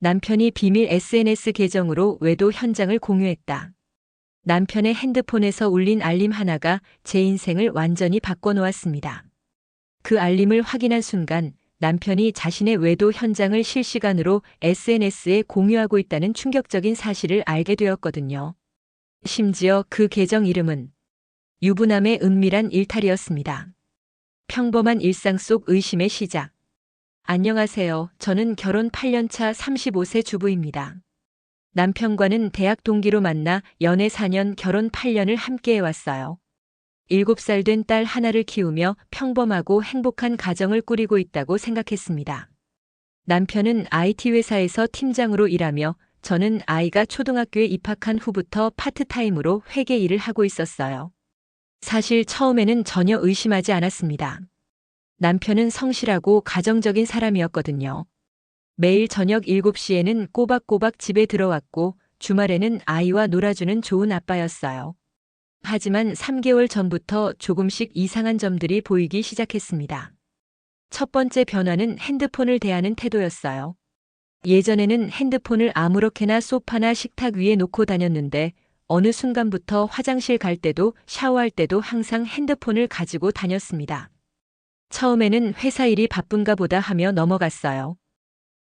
남편이 비밀 SNS 계정으로 외도 현장을 공유했다. 남편의 핸드폰에서 울린 알림 하나가 제 인생을 완전히 바꿔놓았습니다. 그 알림을 확인한 순간 남편이 자신의 외도 현장을 실시간으로 SNS에 공유하고 있다는 충격적인 사실을 알게 되었거든요. 심지어 그 계정 이름은 유부남의 은밀한 일탈이었습니다. 평범한 일상 속 의심의 시작. 안녕하세요. 저는 결혼 8년차 35세 주부입니다. 남편과는 대학 동기로 만나 연애 4년, 결혼 8년을 함께 해왔어요. 7살 된 딸 하나를 키우며 평범하고 행복한 가정을 꾸리고 있다고 생각했습니다. 남편은 IT 회사에서 팀장으로 일하며 저는 아이가 초등학교에 입학한 후부터 파트타임으로 회계 일을 하고 있었어요. 사실 처음에는 전혀 의심하지 않았습니다. 남편은 성실하고 가정적인 사람이었거든요. 매일 저녁 7시에는 꼬박꼬박 집에 들어왔고 주말에는 아이와 놀아주는 좋은 아빠였어요. 하지만 3개월 전부터 조금씩 이상한 점들이 보이기 시작했습니다. 첫 번째 변화는 핸드폰을 대하는 태도였어요. 예전에는 핸드폰을 아무렇게나 소파나 식탁 위에 놓고 다녔는데 어느 순간부터 화장실 갈 때도 샤워할 때도 항상 핸드폰을 가지고 다녔습니다. 처음에는 회사 일이 바쁜가 보다 하며 넘어갔어요.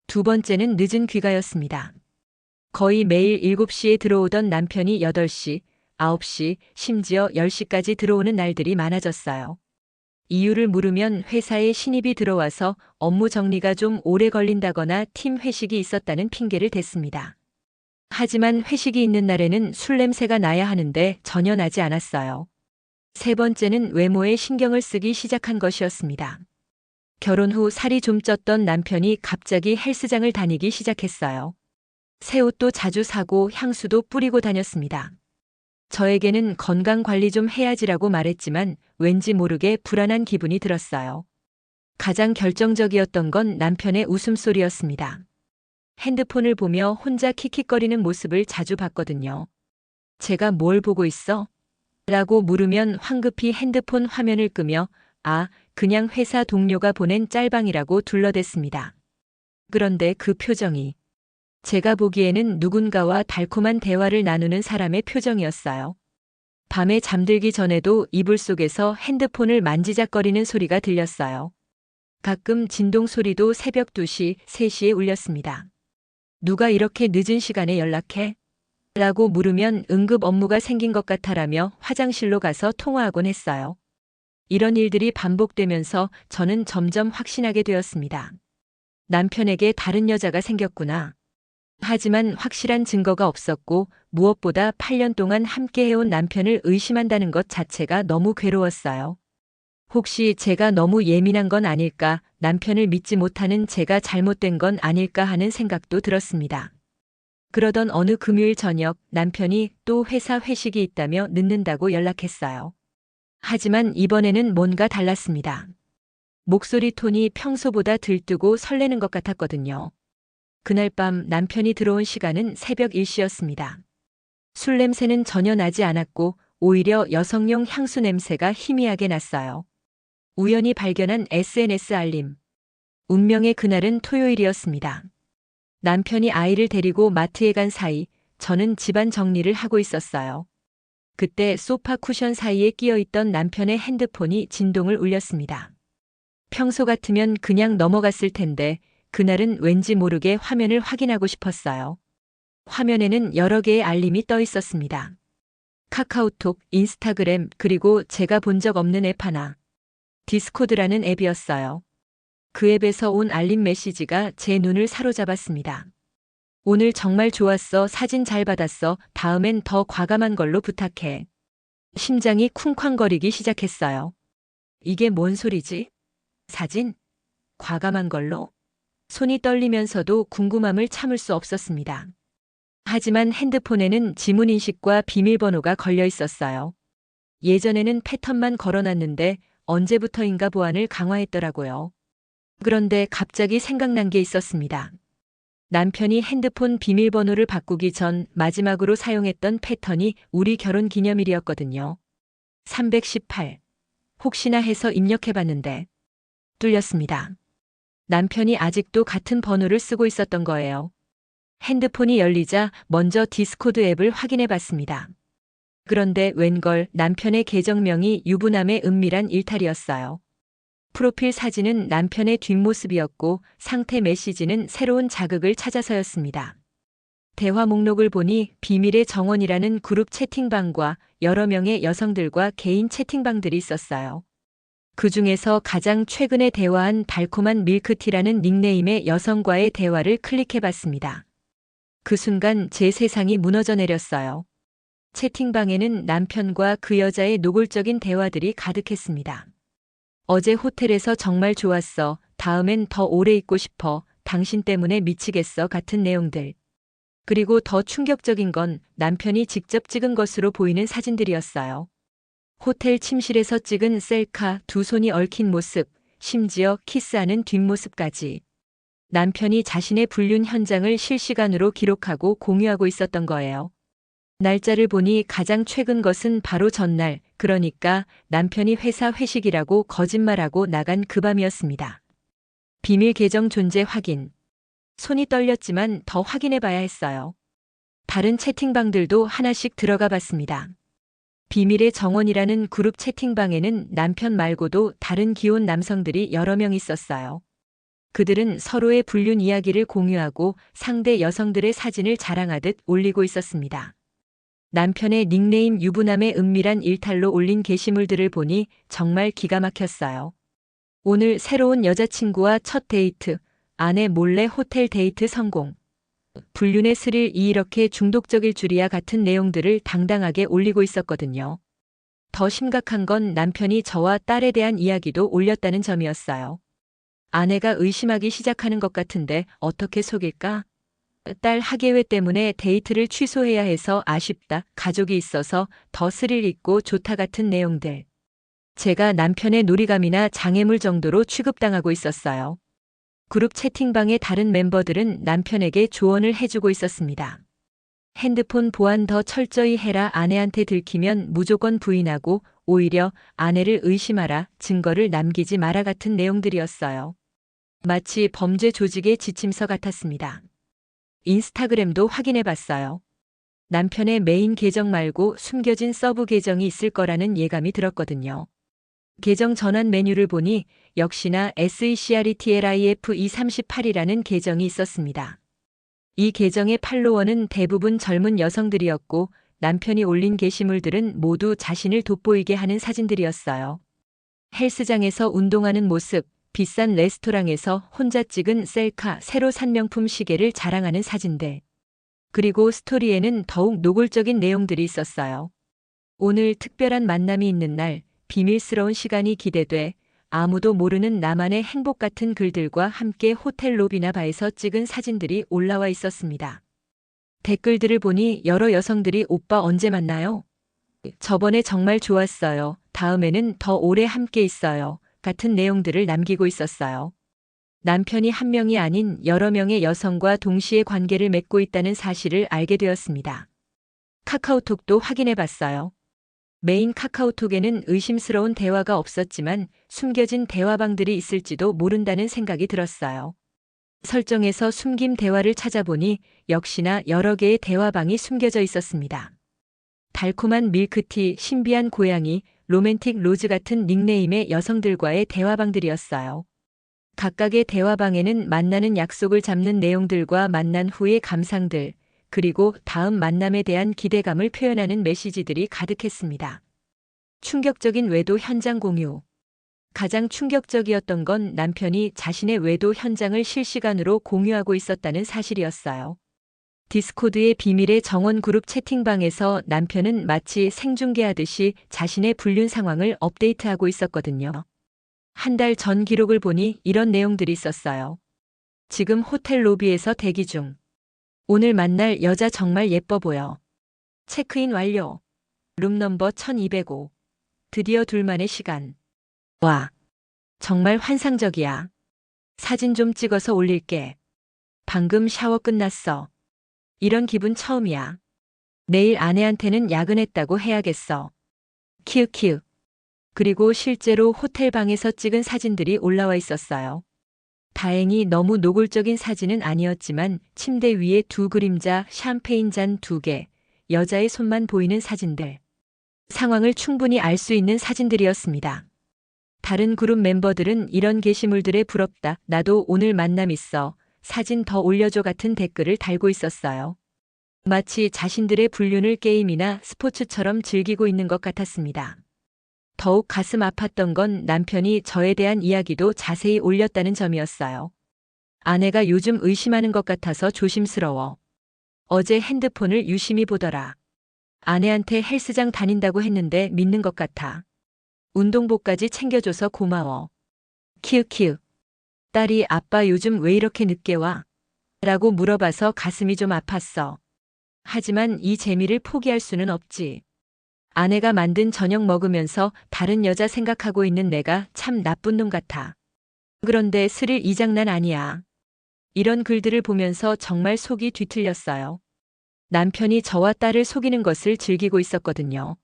두 번째는 늦은 귀가였습니다. 거의 매일 7시에 들어오던 남편이 8시, 9시, 심지어 10시까지 들어오는 날들이 많아졌어요. 이유를 물으면 회사에 신입이 들어와서 업무 정리가 좀 오래 걸린다거나 팀 회식이 있었다는 핑계를 댔습니다. 하지만 회식이 있는 날에는 술 냄새가 나야 하는데 전혀 나지 않았어요. 세 번째는 외모에 신경을 쓰기 시작한 것이었습니다. 결혼 후 살이 좀 쪘던 남편이 갑자기 헬스장을 다니기 시작했어요. 새 옷도 자주 사고 향수도 뿌리고 다녔습니다. 저에게는 건강 관리 좀 해야지라고 말했지만 왠지 모르게 불안한 기분이 들었어요. 가장 결정적이었던 건 남편의 웃음소리였습니다. 핸드폰을 보며 혼자 킥킥거리는 모습을 자주 봤거든요. 제가 뭘 보고 있어? 라고 물으면 황급히 핸드폰 화면을 끄며 그냥 회사 동료가 보낸 짤방이라고 둘러댔습니다. 그런데 그 표정이 제가 보기에는 누군가와 달콤한 대화를 나누는 사람의 표정이었어요. 밤에 잠들기 전에도 이불 속에서 핸드폰을 만지작거리는 소리가 들렸어요. 가끔 진동 소리도 새벽 2시, 3시에 울렸습니다. 누가 이렇게 늦은 시간에 연락해? 라고 물으면 응급 업무가 생긴 것 같아라며 화장실로 가서 통화하곤 했어요. 이런 일들이 반복되면서 저는 점점 확신하게 되었습니다. 남편에게 다른 여자가 생겼구나. 하지만 확실한 증거가 없었고 무엇보다 8년 동안 함께 해온 남편을 의심한다는 것 자체가 너무 괴로웠어요. 혹시 제가 너무 예민한 건 아닐까, 남편을 믿지 못하는 제가 잘못된 건 아닐까 하는 생각도 들었습니다. 그러던 어느 금요일 저녁 남편이 또 회사 회식이 있다며 늦는다고 연락했어요. 하지만 이번에는 뭔가 달랐습니다. 목소리 톤이 평소보다 들뜨고 설레는 것 같았거든요. 그날 밤 남편이 들어온 시간은 새벽 1시였습니다. 술 냄새는 전혀 나지 않았고 오히려 여성용 향수 냄새가 희미하게 났어요. 우연히 발견한 SNS 알림. 운명의 그날은 토요일이었습니다. 남편이 아이를 데리고 마트에 간 사이 저는 집안 정리를 하고 있었어요. 그때 소파 쿠션 사이에 끼어 있던 남편의 핸드폰이 진동을 울렸습니다. 평소 같으면 그냥 넘어갔을 텐데 그날은 왠지 모르게 화면을 확인하고 싶었어요. 화면에는 여러 개의 알림이 떠 있었습니다. 카카오톡, 인스타그램, 그리고 제가 본 적 없는 앱 하나. 디스코드라는 앱이었어요. 그 앱에서 온 알림 메시지가 제 눈을 사로잡았습니다. 오늘 정말 좋았어. 사진 잘 받았어. 다음엔 더 과감한 걸로 부탁해. 심장이 쿵쾅거리기 시작했어요. 이게 뭔 소리지? 사진? 과감한 걸로? 손이 떨리면서도 궁금함을 참을 수 없었습니다. 하지만 핸드폰에는 지문인식과 비밀번호가 걸려 있었어요. 예전에는 패턴만 걸어놨는데 언제부터인가 보안을 강화했더라고요. 그런데 갑자기 생각난 게 있었습니다. 남편이 핸드폰 비밀번호를 바꾸기 전 마지막으로 사용했던 패턴이 우리 결혼 기념일이었거든요. 318. 혹시나 해서 입력해봤는데 뚫렸습니다. 남편이 아직도 같은 번호를 쓰고 있었던 거예요. 핸드폰이 열리자 먼저 디스코드 앱을 확인해 봤습니다. 그런데 웬걸 남편의 계정명이 유부남의 은밀한 일탈이었어요. 프로필 사진은 남편의 뒷모습이었고 상태 메시지는 새로운 자극을 찾아서였습니다. 대화 목록을 보니 비밀의 정원이라는 그룹 채팅방과 여러 명의 여성들과 개인 채팅방들이 있었어요. 그 중에서 가장 최근에 대화한 달콤한 밀크티라는 닉네임의 여성과의 대화를 클릭해 봤습니다. 그 순간 제 세상이 무너져 내렸어요. 채팅방에는 남편과 그 여자의 노골적인 대화들이 가득했습니다. 어제 호텔에서 정말 좋았어. 다음엔 더 오래 있고 싶어. 당신 때문에 미치겠어. 같은 내용들. 그리고 더 충격적인 건 남편이 직접 찍은 것으로 보이는 사진들이었어요. 호텔 침실에서 찍은 셀카, 두 손이 얽힌 모습, 심지어 키스하는 뒷모습까지. 남편이 자신의 불륜 현장을 실시간으로 기록하고 공유하고 있었던 거예요. 날짜를 보니 가장 최근 것은 바로 전날, 그러니까 남편이 회사 회식이라고 거짓말하고 나간 그 밤이었습니다. 비밀 계정 존재 확인. 손이 떨렸지만 더 확인해 봐야 했어요. 다른 채팅방들도 하나씩 들어가 봤습니다. 비밀의 정원이라는 그룹 채팅방에는 남편 말고도 다른 기혼 남성들이 여러 명 있었어요. 그들은 서로의 불륜 이야기를 공유하고 상대 여성들의 사진을 자랑하듯 올리고 있었습니다. 남편의 닉네임 유부남의 은밀한 일탈로 올린 게시물들을 보니 정말 기가 막혔어요. 오늘 새로운 여자친구와 첫 데이트, 아내 몰래 호텔 데이트 성공. 불륜의 스릴 이렇게 중독적일 줄이야 같은 내용들을 당당하게 올리고 있었거든요. 더 심각한 건 남편이 저와 딸에 대한 이야기도 올렸다는 점이었어요. 아내가 의심하기 시작하는 것 같은데 어떻게 속일까? 딸 학예회 때문에 데이트를 취소해야 해서 아쉽다. 가족이 있어서 더 스릴 있고 좋다 같은 내용들. 제가 남편의 놀이감이나 장애물 정도로 취급당하고 있었어요. 그룹 채팅방의 다른 멤버들은 남편에게 조언을 해주고 있었습니다. 핸드폰 보안 더 철저히 해라. 아내한테 들키면 무조건 부인하고 오히려 아내를 의심하라. 증거를 남기지 마라 같은 내용들이었어요. 마치 범죄 조직의 지침서 같았습니다. 인스타그램도 확인해 봤어요. 남편의 메인 계정 말고 숨겨진 서브 계정이 있을 거라는 예감이 들었거든요. 계정 전환 메뉴를 보니 역시나 SECRETLIF238이라는 계정이 있었습니다. 이 계정의 팔로워는 대부분 젊은 여성들이었고 남편이 올린 게시물들은 모두 자신을 돋보이게 하는 사진들이었어요. 헬스장에서 운동하는 모습, 비싼 레스토랑에서 혼자 찍은 셀카, 새로 산 명품 시계를 자랑하는 사진들. 그리고 스토리에는 더욱 노골적인 내용들이 있었어요. 오늘 특별한 만남이 있는 날, 비밀스러운 시간이 기대돼. 아무도 모르는 나만의 행복 같은 글들과 함께 호텔 로비나 바에서 찍은 사진들이 올라와 있었습니다. 댓글들을 보니 여러 여성들이 오빠 언제 만나요? 저번에 정말 좋았어요. 다음에는 더 오래 함께 있어요. 같은 내용들을 남기고 있었어요. 남편이 한 명이 아닌 여러 명의 여성과 동시에 관계를 맺고 있다는 사실을 알게 되었습니다. 카카오톡도 확인해 봤어요. 메인 카카오톡에는 의심스러운 대화가 없었지만 숨겨진 대화방들이 있을지도 모른다는 생각이 들었어요. 설정에서 숨김 대화를 찾아보니 역시나 여러 개의 대화방이 숨겨져 있었습니다. 달콤한 밀크티, 신비한 고양이, 로맨틱 로즈 같은 닉네임의 여성들과의 대화방들이었어요. 각각의 대화방에는 만나는 약속을 잡는 내용들과 만난 후의 감상들, 그리고 다음 만남에 대한 기대감을 표현하는 메시지들이 가득했습니다. 충격적인 외도 현장 공유. 가장 충격적이었던 건 남편이 자신의 외도 현장을 실시간으로 공유하고 있었다는 사실이었어요. 디스코드의 비밀의 정원 그룹 채팅방에서 남편은 마치 생중계하듯이 자신의 불륜 상황을 업데이트하고 있었거든요. 한 달 전 기록을 보니 이런 내용들이 있었어요. 지금 호텔 로비에서 대기 중. 오늘 만날 여자 정말 예뻐 보여. 체크인 완료. 룸 넘버 1205. 드디어 둘만의 시간. 와, 정말 환상적이야. 사진 좀 찍어서 올릴게. 방금 샤워 끝났어. 이런 기분 처음이야. 내일 아내한테는 야근했다고 해야겠어. 키읔키읔. 그리고 실제로 호텔 방에서 찍은 사진들이 올라와 있었어요. 다행히 너무 노골적인 사진은 아니었지만 침대 위에 두 그림자, 샴페인 잔 두 개, 여자의 손만 보이는 사진들. 상황을 충분히 알 수 있는 사진들이었습니다. 다른 그룹 멤버들은 이런 게시물들에 부럽다. 나도 오늘 만남 있어. 사진 더 올려줘 같은 댓글을 달고 있었어요. 마치 자신들의 불륜을 게임이나 스포츠처럼 즐기고 있는 것 같았습니다. 더욱 가슴 아팠던 건 남편이 저에 대한 이야기도 자세히 올렸다는 점이었어요. 아내가 요즘 의심하는 것 같아서 조심스러워. 어제 핸드폰을 유심히 보더라. 아내한테 헬스장 다닌다고 했는데 믿는 것 같아. 운동복까지 챙겨줘서 고마워. 키읔키읔. 딸이 아빠 요즘 왜 이렇게 늦게 와? 라고 물어봐서 가슴이 좀 아팠어. 하지만 이 재미를 포기할 수는 없지. 아내가 만든 저녁 먹으면서 다른 여자 생각하고 있는 내가 참 나쁜 놈 같아. 그런데 스릴 이 장난 아니야. 이런 글들을 보면서 정말 속이 뒤틀렸어요. 남편이 저와 딸을 속이는 것을 즐기고 있었거든요.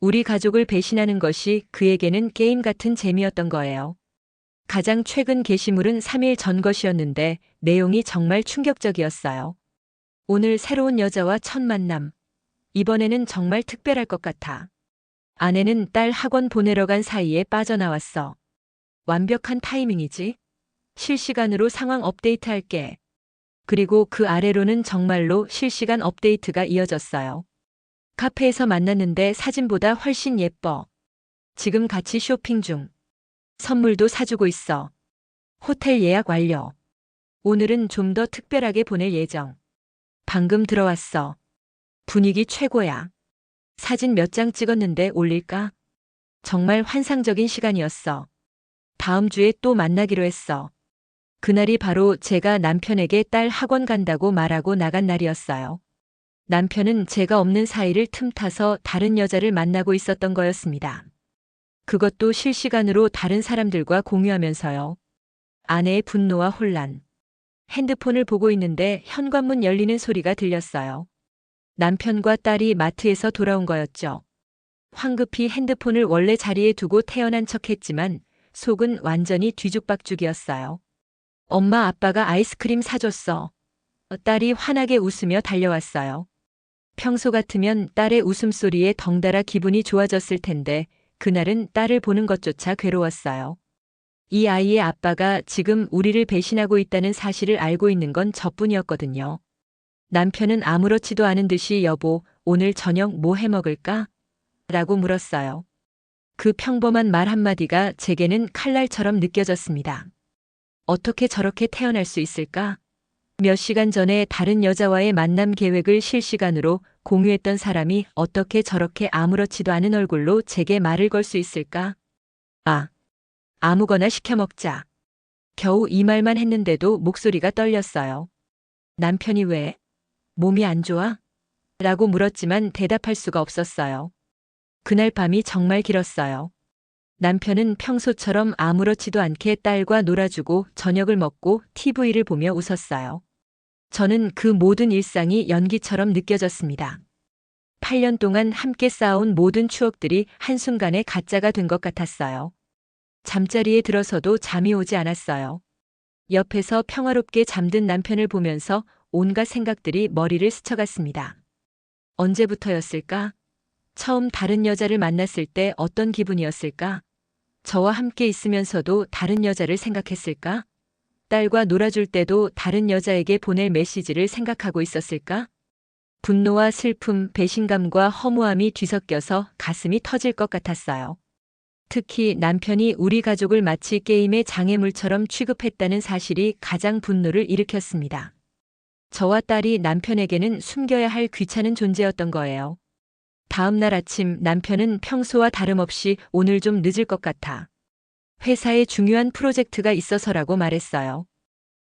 우리 가족을 배신하는 것이 그에게는 게임 같은 재미였던 거예요. 가장 최근 게시물은 3일 전 것이었는데 내용이 정말 충격적이었어요. 오늘 새로운 여자와 첫 만남. 이번에는 정말 특별할 것 같아. 아내는 딸 학원 보내러 간 사이에 빠져나왔어. 완벽한 타이밍이지? 실시간으로 상황 업데이트할게. 그리고 그 아래로는 정말로 실시간 업데이트가 이어졌어요. 카페에서 만났는데 사진보다 훨씬 예뻐. 지금 같이 쇼핑 중. 선물도 사주고 있어. 호텔 예약 완료. 오늘은 좀 더 특별하게 보낼 예정. 방금 들어왔어. 분위기 최고야. 사진 몇 장 찍었는데 올릴까? 정말 환상적인 시간이었어. 다음 주에 또 만나기로 했어. 그날이 바로 제가 남편에게 딸 학원 간다고 말하고 나간 날이었어요. 남편은 제가 없는 사이를 틈타서 다른 여자를 만나고 있었던 거였습니다. 그것도 실시간으로 다른 사람들과 공유하면서요. 아내의 분노와 혼란. 핸드폰을 보고 있는데 현관문 열리는 소리가 들렸어요. 남편과 딸이 마트에서 돌아온 거였죠. 황급히 핸드폰을 원래 자리에 두고 태어난 척했지만 속은 완전히 뒤죽박죽이었어요. 엄마 아빠가 아이스크림 사줬어. 딸이 환하게 웃으며 달려왔어요. 평소 같으면 딸의 웃음소리에 덩달아 기분이 좋아졌을 텐데 그날은 딸을 보는 것조차 괴로웠어요. 이 아이의 아빠가 지금 우리를 배신하고 있다는 사실을 알고 있는 건 저뿐이었거든요. 남편은 아무렇지도 않은 듯이 여보, 오늘 저녁 뭐 해 먹을까? 라고 물었어요. 그 평범한 말 한마디가 제게는 칼날처럼 느껴졌습니다. 어떻게 저렇게 태어날 수 있을까? 몇 시간 전에 다른 여자와의 만남 계획을 실시간으로 공유했던 사람이 어떻게 저렇게 아무렇지도 않은 얼굴로 제게 말을 걸 수 있을까? 아무거나 시켜 먹자. 겨우 이 말만 했는데도 목소리가 떨렸어요. 남편이 왜? 몸이 안 좋아? 라고 물었지만 대답할 수가 없었어요. 그날 밤이 정말 길었어요. 남편은 평소처럼 아무렇지도 않게 딸과 놀아주고 저녁을 먹고 TV를 보며 웃었어요. 저는 그 모든 일상이 연기처럼 느껴졌습니다. 8년 동안 함께 쌓아온 모든 추억들이 한순간에 가짜가 된 것 같았어요. 잠자리에 들어서도 잠이 오지 않았어요. 옆에서 평화롭게 잠든 남편을 보면서 온갖 생각들이 머리를 스쳐갔습니다. 언제부터였을까? 처음 다른 여자를 만났을 때 어떤 기분이었을까? 저와 함께 있으면서도 다른 여자를 생각했을까? 딸과 놀아줄 때도 다른 여자에게 보낼 메시지를 생각하고 있었을까? 분노와 슬픔, 배신감과 허무함이 뒤섞여서 가슴이 터질 것 같았어요. 특히 남편이 우리 가족을 마치 게임의 장애물처럼 취급했다는 사실이 가장 분노를 일으켰습니다. 저와 딸이 남편에게는 숨겨야 할 귀찮은 존재였던 거예요. 다음 날 아침 남편은 평소와 다름없이 오늘 좀 늦을 것 같아. 회사에 중요한 프로젝트가 있어서라고 말했어요.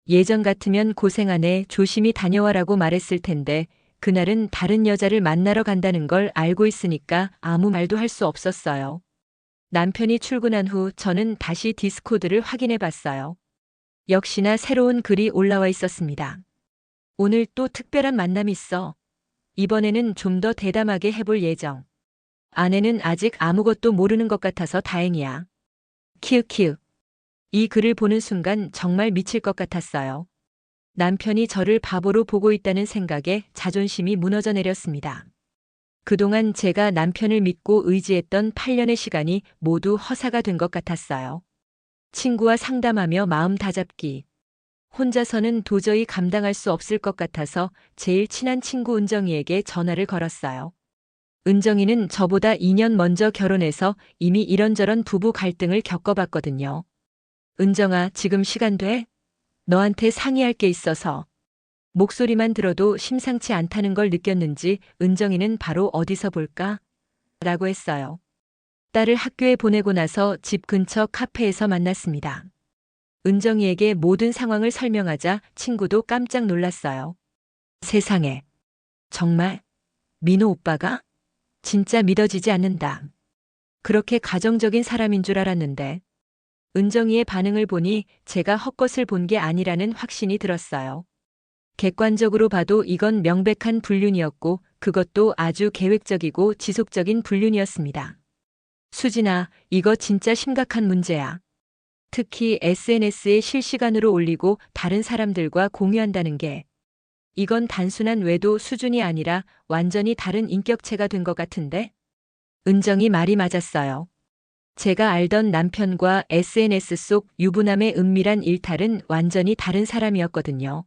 예전 같으면 고생하네, 조심히 다녀와라고 말했을 텐데 그날은 다른 여자를 만나러 간다는 걸 알고 있으니까 아무 말도 할 수 없었어요. 남편이 출근한 후 저는 다시 디스코드를 확인해 봤어요. 역시나 새로운 글이 올라와 있었습니다. 오늘 또 특별한 만남이 있어. 이번에는 좀 더 대담하게 해볼 예정. 아내는 아직 아무것도 모르는 것 같아서 다행이야. 키읔키읔. 이 글을 보는 순간 정말 미칠 것 같았어요. 남편이 저를 바보로 보고 있다는 생각에 자존심이 무너져 내렸습니다. 그동안 제가 남편을 믿고 의지했던 8년의 시간이 모두 허사가 된 것 같았어요. 친구와 상담하며 마음 다잡기. 혼자서는 도저히 감당할 수 없을 것 같아서 제일 친한 친구 은정이에게 전화를 걸었어요. 은정이는 저보다 2년 먼저 결혼해서 이미 이런저런 부부 갈등을 겪어봤거든요. 은정아, 지금 시간 돼? 너한테 상의할 게 있어서. 목소리만 들어도 심상치 않다는 걸 느꼈는지 은정이는 바로 어디서 볼까? 라고 했어요. 딸을 학교에 보내고 나서 집 근처 카페에서 만났습니다. 은정이에게 모든 상황을 설명하자 친구도 깜짝 놀랐어요. 세상에. 정말? 민호 오빠가? 진짜 믿어지지 않는다. 그렇게 가정적인 사람인 줄 알았는데. 은정이의 반응을 보니 제가 헛것을 본 게 아니라는 확신이 들었어요. 객관적으로 봐도 이건 명백한 불륜이었고 그것도 아주 계획적이고 지속적인 불륜이었습니다. 수진아, 이거 진짜 심각한 문제야. 특히 SNS에 실시간으로 올리고 다른 사람들과 공유한다는 게 이건 단순한 외도 수준이 아니라 완전히 다른 인격체가 된 것 같은데? 은정이 말이 맞았어요. 제가 알던 남편과 SNS 속 유부남의 은밀한 일탈은 완전히 다른 사람이었거든요.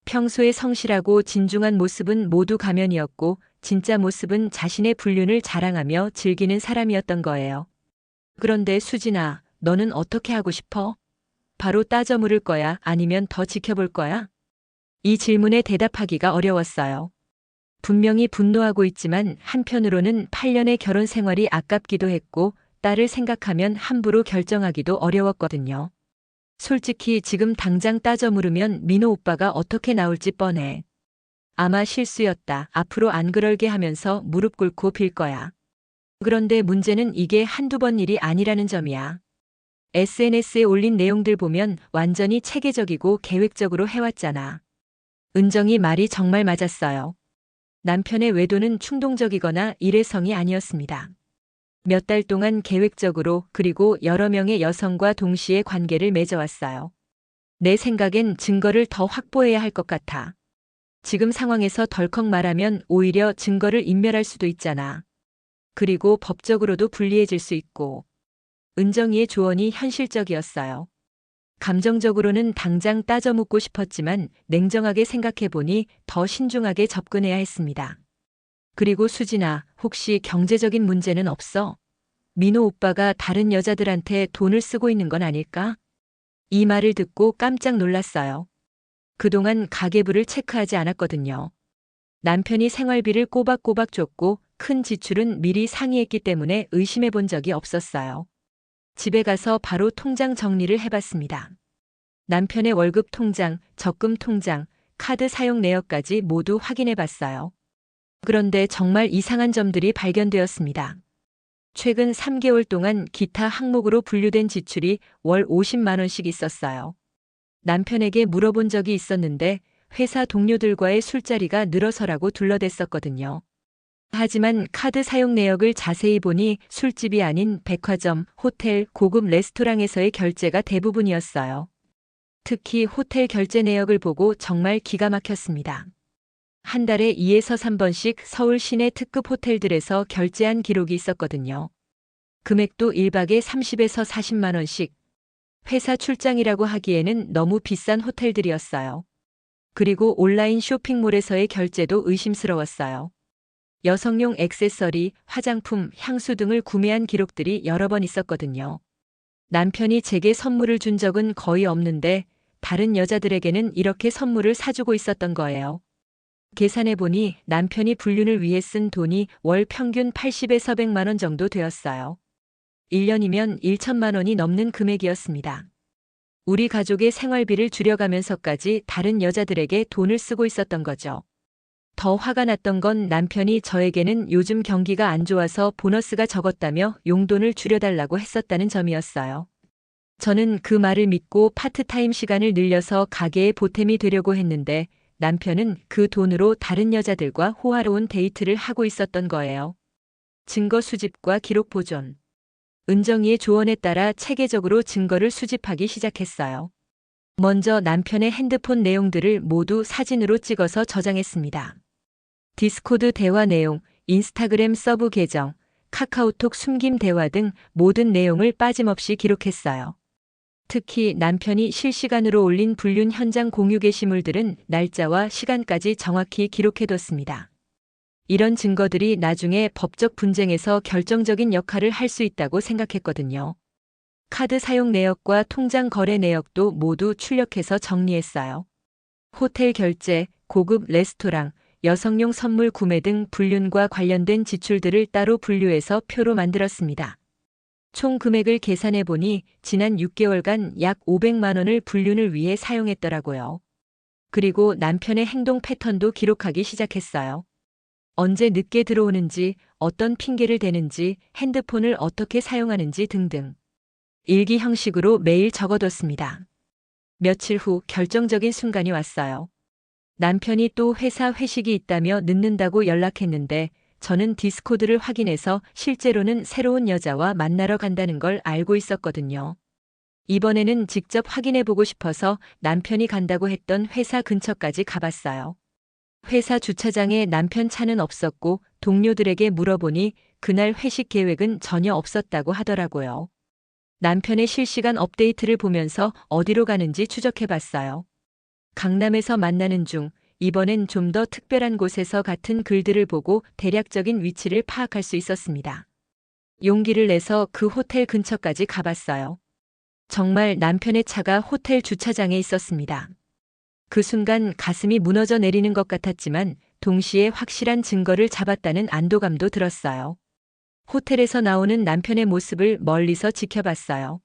평소에 성실하고 진중한 모습은 모두 가면이었고 진짜 모습은 자신의 불륜을 자랑하며 즐기는 사람이었던 거예요. 그런데 수진아, 너는 어떻게 하고 싶어? 바로 따져 물을 거야? 아니면 더 지켜볼 거야? 이 질문에 대답하기가 어려웠어요. 분명히 분노하고 있지만 한편으로는 8년의 결혼 생활이 아깝기도 했고 딸을 생각하면 함부로 결정하기도 어려웠거든요. 솔직히 지금 당장 따져 물으면 민호 오빠가 어떻게 나올지 뻔해. 아마 실수였다. 앞으로 안 그럴게 하면서 무릎 꿇고 빌 거야. 그런데 문제는 이게 한두 번 일이 아니라는 점이야. SNS에 올린 내용들 보면 완전히 체계적이고 계획적으로 해왔잖아. 은정이 말이 정말 맞았어요. 남편의 외도는 충동적이거나 일회성이 아니었습니다. 몇 달 동안 계획적으로 그리고 여러 명의 여성과 동시에 관계를 맺어왔어요. 내 생각엔 증거를 더 확보해야 할 것 같아. 지금 상황에서 덜컥 말하면 오히려 증거를 인멸할 수도 있잖아. 그리고 법적으로도 불리해질 수 있고. 은정이의 조언이 현실적이었어요. 감정적으로는 당장 따져 묻고 싶었지만 냉정하게 생각해보니 더 신중하게 접근해야 했습니다. 그리고 수진아, 혹시 경제적인 문제는 없어? 민호 오빠가 다른 여자들한테 돈을 쓰고 있는 건 아닐까? 이 말을 듣고 깜짝 놀랐어요. 그동안 가계부를 체크하지 않았거든요. 남편이 생활비를 꼬박꼬박 줬고 큰 지출은 미리 상의했기 때문에 의심해 본 적이 없었어요. 집에 가서 바로 통장 정리를 해봤습니다. 남편의 월급 통장, 적금 통장, 카드 사용 내역까지 모두 확인해 봤어요. 그런데 정말 이상한 점들이 발견되었습니다. 최근 3개월 동안 기타 항목으로 분류된 지출이 월 50만 원씩 있었어요. 남편에게 물어본 적이 있었는데 회사 동료들과의 술자리가 늘어서라고 둘러댔었거든요. 하지만 카드 사용 내역을 자세히 보니 술집이 아닌 백화점, 호텔, 고급 레스토랑에서의 결제가 대부분이었어요. 특히 호텔 결제 내역을 보고 정말 기가 막혔습니다. 한 달에 2에서 3번씩 서울 시내 특급 호텔들에서 결제한 기록이 있었거든요. 금액도 1박에 30에서 40만 원씩. 회사 출장이라고 하기에는 너무 비싼 호텔들이었어요. 그리고 온라인 쇼핑몰에서의 결제도 의심스러웠어요. 여성용 액세서리, 화장품, 향수 등을 구매한 기록들이 여러 번 있었거든요. 남편이 제게 선물을 준 적은 거의 없는데 다른 여자들에게는 이렇게 선물을 사주고 있었던 거예요. 계산해보니 남편이 불륜을 위해 쓴 돈이 월 평균 80에서 100만 원 정도 되었어요. 1년이면 1천만 원이 넘는 금액이었습니다. 우리 가족의 생활비를 줄여가면서까지 다른 여자들에게 돈을 쓰고 있었던 거죠. 더 화가 났던 건 남편이 저에게는 요즘 경기가 안 좋아서 보너스가 적었다며 용돈을 줄여달라고 했었다는 점이었어요. 저는 그 말을 믿고 파트타임 시간을 늘려서 가게에 보탬이 되려고 했는데 남편은 그 돈으로 다른 여자들과 호화로운 데이트를 하고 있었던 거예요. 증거 수집과 기록 보존. 은정이의 조언에 따라 체계적으로 증거를 수집하기 시작했어요. 먼저 남편의 핸드폰 내용들을 모두 사진으로 찍어서 저장했습니다. 디스코드 대화 내용, 인스타그램 서브 계정, 카카오톡 숨김 대화 등 모든 내용을 빠짐없이 기록했어요. 특히 남편이 실시간으로 올린 불륜 현장 공유 게시물들은 날짜와 시간까지 정확히 기록해뒀습니다. 이런 증거들이 나중에 법적 분쟁에서 결정적인 역할을 할 수 있다고 생각했거든요. 카드 사용 내역과 통장 거래 내역도 모두 출력해서 정리했어요. 호텔 결제, 고급 레스토랑, 여성용 선물 구매 등 불륜과 관련된 지출들을 따로 분류해서 표로 만들었습니다. 총 금액을 계산해 보니 지난 6개월간 약 500만 원을 불륜을 위해 사용했더라고요. 그리고 남편의 행동 패턴도 기록하기 시작했어요. 언제 늦게 들어오는지, 어떤 핑계를 대는지, 핸드폰을 어떻게 사용하는지 등등. 일기 형식으로 매일 적어뒀습니다. 며칠 후 결정적인 순간이 왔어요. 남편이 또 회사 회식이 있다며 늦는다고 연락했는데 저는 디스코드를 확인해서 실제로는 새로운 여자와 만나러 간다는 걸 알고 있었거든요. 이번에는 직접 확인해보고 싶어서 남편이 간다고 했던 회사 근처까지 가봤어요. 회사 주차장에 남편 차는 없었고 동료들에게 물어보니 그날 회식 계획은 전혀 없었다고 하더라고요. 남편의 실시간 업데이트를 보면서 어디로 가는지 추적해봤어요. 강남에서 만나는 중, 이번엔 좀 더 특별한 곳에서 같은 글들을 보고 대략적인 위치를 파악할 수 있었습니다. 용기를 내서 그 호텔 근처까지 가봤어요. 정말 남편의 차가 호텔 주차장에 있었습니다. 그 순간 가슴이 무너져 내리는 것 같았지만 동시에 확실한 증거를 잡았다는 안도감도 들었어요. 호텔에서 나오는 남편의 모습을 멀리서 지켜봤어요.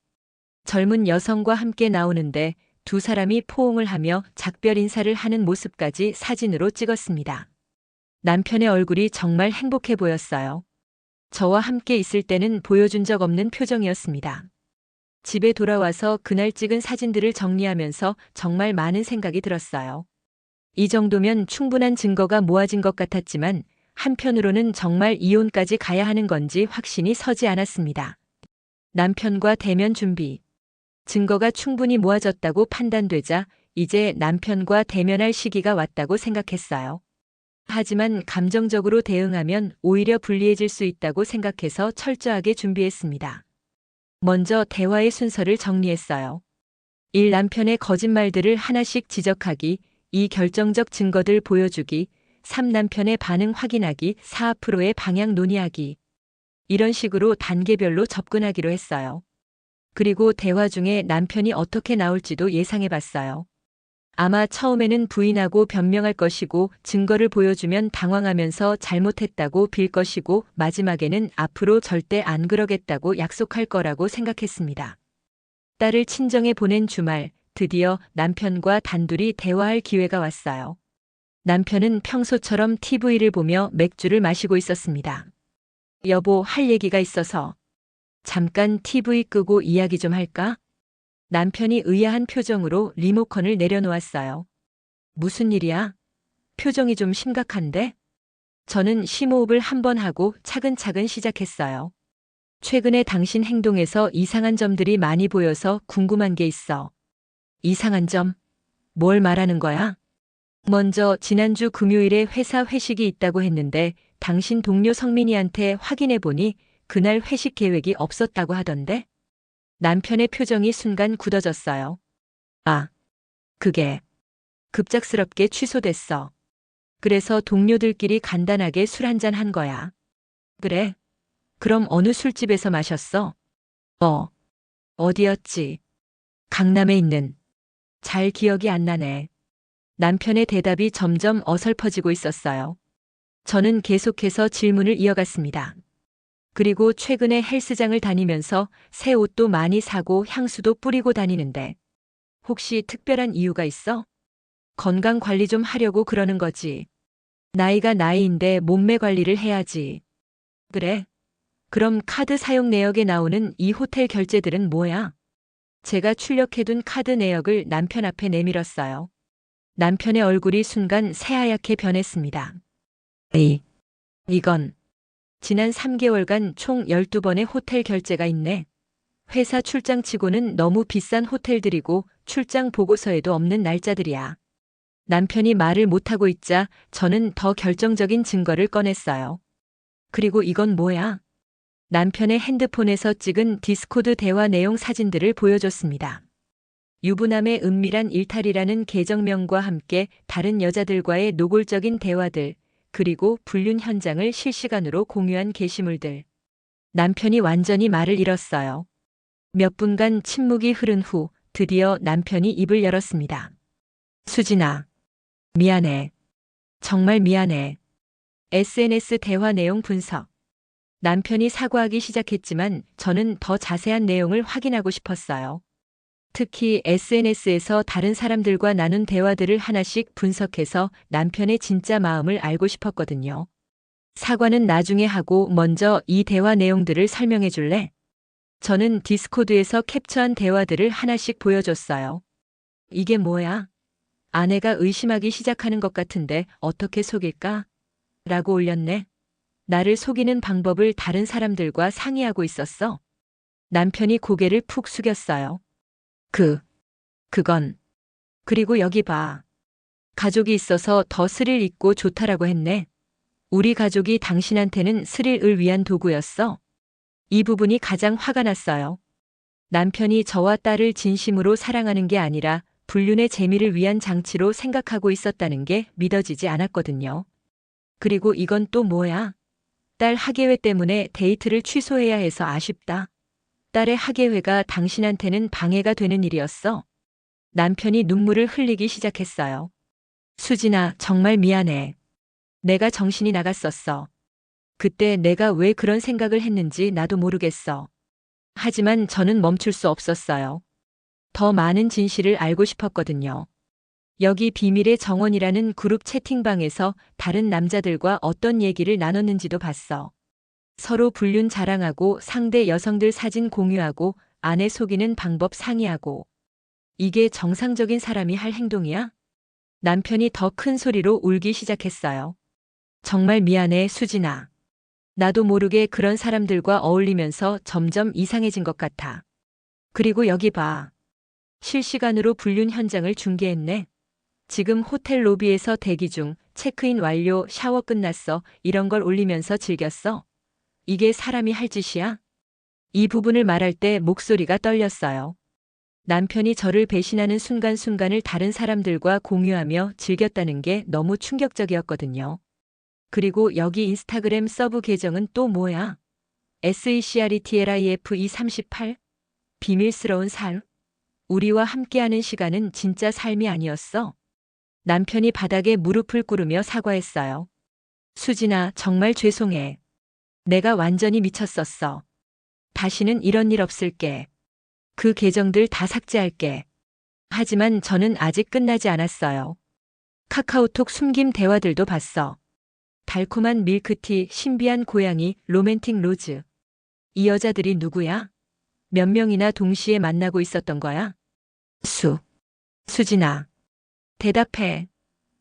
젊은 여성과 함께 나오는데 두 사람이 포옹을 하며 작별 인사를 하는 모습까지 사진으로 찍었습니다. 남편의 얼굴이 정말 행복해 보였어요. 저와 함께 있을 때는 보여준 적 없는 표정이었습니다. 집에 돌아와서 그날 찍은 사진들을 정리하면서 정말 많은 생각이 들었어요. 이 정도면 충분한 증거가 모아진 것 같았지만 한편으로는 정말 이혼까지 가야 하는 건지 확신이 서지 않았습니다. 남편과 대면 준비. 증거가 충분히 모아졌다고 판단되자 이제 남편과 대면할 시기가 왔다고 생각했어요. 하지만 감정적으로 대응하면 오히려 불리해질 수 있다고 생각해서 철저하게 준비했습니다. 먼저 대화의 순서를 정리했어요. 1. 남편의 거짓말들을 하나씩 지적하기, 2. 결정적 증거들 보여주기, 3. 남편의 반응 확인하기, 4. 앞으로의 방향 논의하기. 이런 식으로 단계별로 접근하기로 했어요. 그리고 대화 중에 남편이 어떻게 나올지도 예상해봤어요. 아마 처음에는 부인하고 변명할 것이고 증거를 보여주면 당황하면서 잘못했다고 빌 것이고 마지막에는 앞으로 절대 안 그러겠다고 약속할 거라고 생각했습니다. 딸을 친정에 보낸 주말, 드디어 남편과 단둘이 대화할 기회가 왔어요. 남편은 평소처럼 TV를 보며 맥주를 마시고 있었습니다. 여보, 할 얘기가 있어서. 잠깐 TV 끄고 이야기 좀 할까? 남편이 의아한 표정으로 리모컨을 내려놓았어요. 무슨 일이야? 표정이 좀 심각한데? 저는 심호흡을 한 번 하고 차근차근 시작했어요. 최근에 당신 행동에서 이상한 점들이 많이 보여서 궁금한 게 있어. 이상한 점? 뭘 말하는 거야? 먼저 지난주 금요일에 회사 회식이 있다고 했는데 당신 동료 성민이한테 확인해 보니 그날 회식 계획이 없었다고 하던데? 남편의 표정이 순간 굳어졌어요. 아, 그게 급작스럽게 취소됐어. 그래서 동료들끼리 간단하게 술 한잔 한 거야. 그래? 그럼 어느 술집에서 마셨어? 어디였지? 강남에 있는. 잘 기억이 안 나네. 남편의 대답이 점점 어설퍼지고 있었어요. 저는 계속해서 질문을 이어갔습니다. 그리고 최근에 헬스장을 다니면서 새 옷도 많이 사고 향수도 뿌리고 다니는데 혹시 특별한 이유가 있어? 건강 관리 좀 하려고 그러는 거지. 나이가 나이인데 몸매 관리를 해야지. 그래? 그럼 카드 사용 내역에 나오는 이 호텔 결제들은 뭐야? 제가 출력해둔 카드 내역을 남편 앞에 내밀었어요. 남편의 얼굴이 순간 새하얗게 변했습니다. 이건 지난 3개월간 총 12번의 호텔 결제가 있네. 회사 출장치고는 너무 비싼 호텔들이고 출장 보고서에도 없는 날짜들이야. 남편이 말을 못하고 있자 저는 더 결정적인 증거를 꺼냈어요. 그리고 이건 뭐야? 남편의 핸드폰에서 찍은 디스코드 대화 내용 사진들을 보여줬습니다. 유부남의 은밀한 일탈이라는 계정명과 함께 다른 여자들과의 노골적인 대화들, 그리고 불륜 현장을 실시간으로 공유한 게시물들. 남편이 완전히 말을 잃었어요. 몇 분간 침묵이 흐른 후 드디어 남편이 입을 열었습니다. 수진아, 미안해. 정말 미안해. SNS 대화 내용 분석. 남편이 사과하기 시작했지만 저는 더 자세한 내용을 확인하고 싶었어요. 특히 SNS에서 다른 사람들과 나눈 대화들을 하나씩 분석해서 남편의 진짜 마음을 알고 싶었거든요. 사과는 나중에 하고 먼저 이 대화 내용들을 설명해 줄래? 저는 디스코드에서 캡처한 대화들을 하나씩 보여줬어요. 이게 뭐야? 아내가 의심하기 시작하는 것 같은데 어떻게 속일까? 라고 올렸네. 나를 속이는 방법을 다른 사람들과 상의하고 있었어. 남편이 고개를 푹 숙였어요. 그건. 그리고 여기 봐. 가족이 있어서 더 스릴 있고 좋다라고 했네. 우리 가족이 당신한테는 스릴을 위한 도구였어. 이 부분이 가장 화가 났어요. 남편이 저와 딸을 진심으로 사랑하는 게 아니라 불륜의 재미를 위한 장치로 생각하고 있었다는 게 믿어지지 않았거든요. 그리고 이건 또 뭐야? 딸 학예회 때문에 데이트를 취소해야 해서 아쉽다. 딸의 학예회가 당신한테는 방해가 되는 일이었어. 남편이 눈물을 흘리기 시작했어요. 수진아, 정말 미안해. 내가 정신이 나갔었어. 그때 내가 왜 그런 생각을 했는지 나도 모르겠어. 하지만 저는 멈출 수 없었어요. 더 많은 진실을 알고 싶었거든요. 여기 비밀의 정원이라는 그룹 채팅방에서 다른 남자들과 어떤 얘기를 나눴는지도 봤어. 서로 불륜 자랑하고 상대 여성들 사진 공유하고 아내 속이는 방법 상의하고. 이게 정상적인 사람이 할 행동이야? 남편이 더 큰 소리로 울기 시작했어요. 정말 미안해, 수진아. 나도 모르게 그런 사람들과 어울리면서 점점 이상해진 것 같아. 그리고 여기 봐. 실시간으로 불륜 현장을 중계했네. 지금 호텔 로비에서 대기 중, 체크인 완료, 샤워 끝났어, 이런 걸 올리면서 즐겼어. 이게 사람이 할 짓이야? 이 부분을 말할 때 목소리가 떨렸어요. 남편이 저를 배신하는 순간순간을 다른 사람들과 공유하며 즐겼다는 게 너무 충격적이었거든요. 그리고 여기 인스타그램 서브 계정은 또 뭐야? SECRETLIFE38? 비밀스러운 삶? 우리와 함께하는 시간은 진짜 삶이 아니었어. 남편이 바닥에 무릎을 꿇으며 사과했어요. 수진아, 정말 죄송해. 내가 완전히 미쳤었어. 다시는 이런 일 없을게. 그 계정들 다 삭제할게. 하지만 저는 아직 끝나지 않았어요. 카카오톡 숨김 대화들도 봤어. 달콤한 밀크티, 신비한 고양이, 로맨틱 로즈. 이 여자들이 누구야? 몇 명이나 동시에 만나고 있었던 거야? 수진아. 대답해.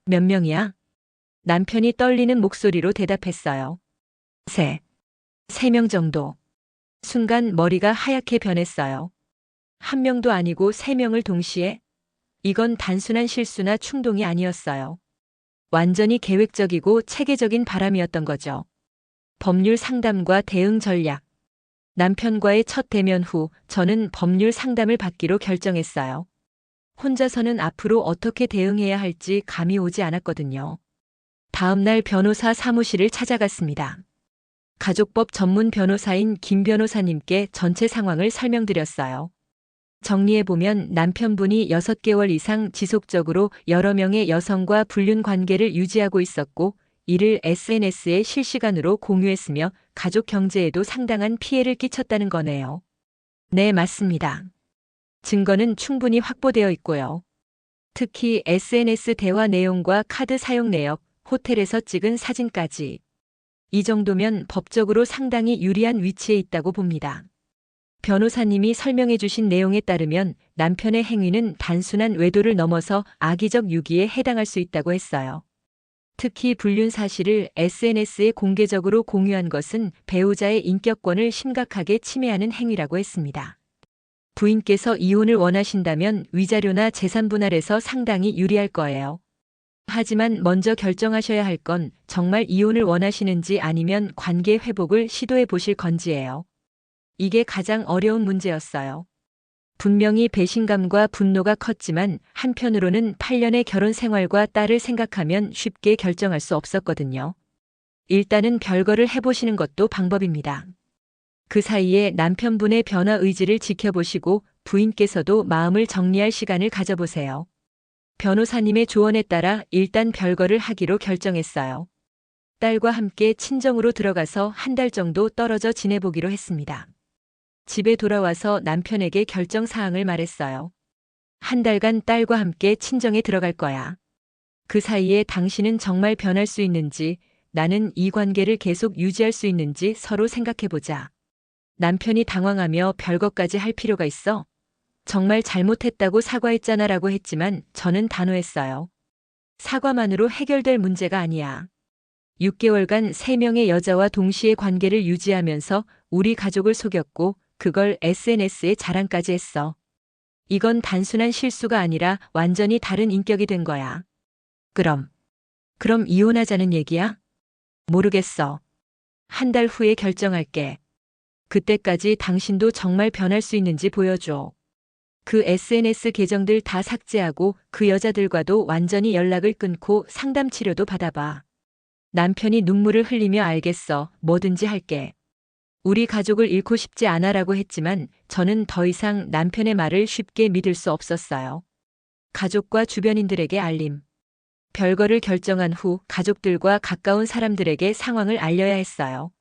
몇 명이야? 남편이 떨리는 목소리로 대답했어요. 3명 정도. 순간 머리가 하얗게 변했어요. 1명도 아니고 3명을 동시에? 이건 단순한 실수나 충동이 아니었어요. 완전히 계획적이고 체계적인 바람이었던 거죠. 법률 상담과 대응 전략. 남편과의 첫 대면 후 저는 법률 상담을 받기로 결정했어요. 혼자서는 앞으로 어떻게 대응해야 할지 감이 오지 않았거든요. 다음 날 변호사 사무실을 찾아갔습니다. 가족법 전문 변호사인 김 변호사님께 전체 상황을 설명드렸어요. 정리해보면 남편분이 6개월 이상 지속적으로 여러 명의 여성과 불륜 관계를 유지하고 있었고, 이를 SNS에 실시간으로 공유했으며 가족 경제에도 상당한 피해를 끼쳤다는 거네요. 네, 맞습니다. 증거는 충분히 확보되어 있고요. 특히 SNS 대화 내용과 카드 사용 내역, 호텔에서 찍은 사진까지. 이 정도면 법적으로 상당히 유리한 위치에 있다고 봅니다. 변호사님이 설명해 주신 내용에 따르면 남편의 행위는 단순한 외도를 넘어서 악의적 유기에 해당할 수 있다고 했어요. 특히 불륜 사실을 SNS에 공개적으로 공유한 것은 배우자의 인격권을 심각하게 침해하는 행위라고 했습니다. 부인께서 이혼을 원하신다면 위자료나 재산 분할에서 상당히 유리할 거예요. 하지만 먼저 결정하셔야 할 건 정말 이혼을 원하시는지 아니면 관계 회복을 시도해 보실 건지예요. 이게 가장 어려운 문제였어요. 분명히 배신감과 분노가 컸지만 한편으로는 8년의 결혼 생활과 딸을 생각하면 쉽게 결정할 수 없었거든요. 일단은 별거를 해보시는 것도 방법입니다. 그 사이에 남편분의 변화 의지를 지켜보시고 부인께서도 마음을 정리할 시간을 가져보세요. 변호사님의 조언에 따라 일단 별거를 하기로 결정했어요. 딸과 함께 친정으로 들어가서 한 달 정도 떨어져 지내보기로 했습니다. 집에 돌아와서 남편에게 결정 사항을 말했어요. 한 달간 딸과 함께 친정에 들어갈 거야. 그 사이에 당신은 정말 변할 수 있는지, 나는 이 관계를 계속 유지할 수 있는지 서로 생각해보자. 남편이 당황하며 별것까지 할 필요가 있어? 정말 잘못했다고 사과했잖아 라고 했지만 저는 단호했어요. 사과만으로 해결될 문제가 아니야. 6개월간 3명의 여자와 동시에 관계를 유지하면서 우리 가족을 속였고 그걸 SNS에 자랑까지 했어. 이건 단순한 실수가 아니라 완전히 다른 인격이 된 거야. 그럼 이혼하자는 얘기야? 모르겠어. 한 달 후에 결정할게. 그때까지 당신도 정말 변할 수 있는지 보여줘. 그 SNS 계정들 다 삭제하고 그 여자들과도 완전히 연락을 끊고 상담 치료도 받아봐. 남편이 눈물을 흘리며 알겠어. 뭐든지 할게. 우리 가족을 잃고 싶지 않아라고 했지만 저는 더 이상 남편의 말을 쉽게 믿을 수 없었어요. 가족과 주변인들에게 알림. 별거를 결정한 후 가족들과 가까운 사람들에게 상황을 알려야 했어요.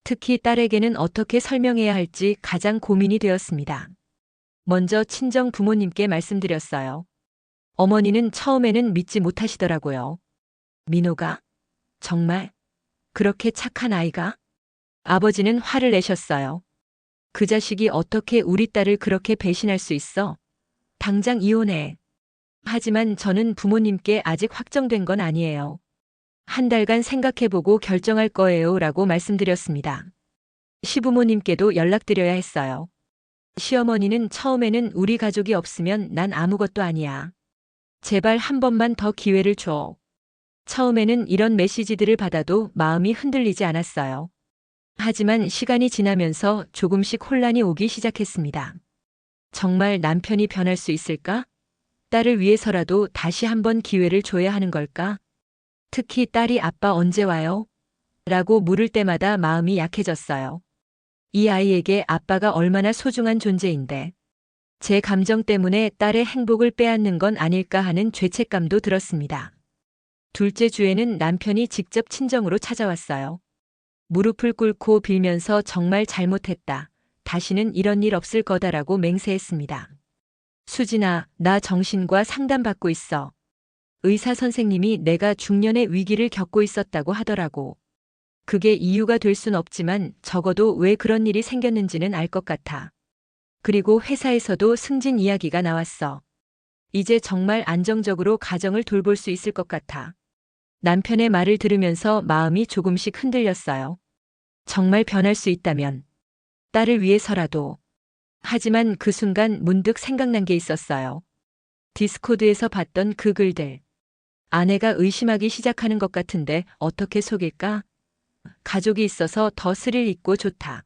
특히 딸에게는 어떻게 설명해야 할지 가장 고민이 되었습니다. 먼저 친정 부모님께 말씀드렸어요. 어머니는 처음에는 믿지 못하시더라고요. 민호가? 정말? 그렇게 착한 아이가? 아버지는 화를 내셨어요. 그 자식이 어떻게 우리 딸을 그렇게 배신할 수 있어? 당장 이혼해. 하지만 저는 부모님께 아직 확정된 건 아니에요. 한 달간 생각해보고 결정할 거예요 라고 말씀드렸습니다. 시부모님께도 연락드려야 했어요. 시어머니는 처음에는 우리 가족이 없으면 난 아무것도 아니야. 제발 한 번만 더 기회를 줘. 처음에는 이런 메시지들을 받아도 마음이 흔들리지 않았어요. 하지만 시간이 지나면서 조금씩 혼란이 오기 시작했습니다. 정말 남편이 변할 수 있을까? 딸을 위해서라도 다시 한번 기회를 줘야 하는 걸까? 특히 딸이 아빠 언제 와요? 라고 물을 때마다 마음이 약해졌어요. 이 아이에게 아빠가 얼마나 소중한 존재인데 제 감정 때문에 딸의 행복을 빼앗는 건 아닐까 하는 죄책감도 들었습니다. 둘째 주에는 남편이 직접 친정으로 찾아왔어요. 무릎을 꿇고 빌면서 정말 잘못했다. 다시는 이런 일 없을 거다라고 맹세했습니다. 수진아, 나 정신과 상담받고 있어. 의사 선생님이 내가 중년의 위기를 겪고 있었다고 하더라고. 그게 이유가 될 순 없지만 적어도 왜 그런 일이 생겼는지는 알 것 같아. 그리고 회사에서도 승진 이야기가 나왔어. 이제 정말 안정적으로 가정을 돌볼 수 있을 것 같아. 남편의 말을 들으면서 마음이 조금씩 흔들렸어요. 정말 변할 수 있다면 딸을 위해서라도. 하지만 그 순간 문득 생각난 게 있었어요. 디스코드에서 봤던 그 글들. 아내가 의심하기 시작하는 것 같은데 어떻게 속일까? 가족이 있어서 더 스릴 있고 좋다.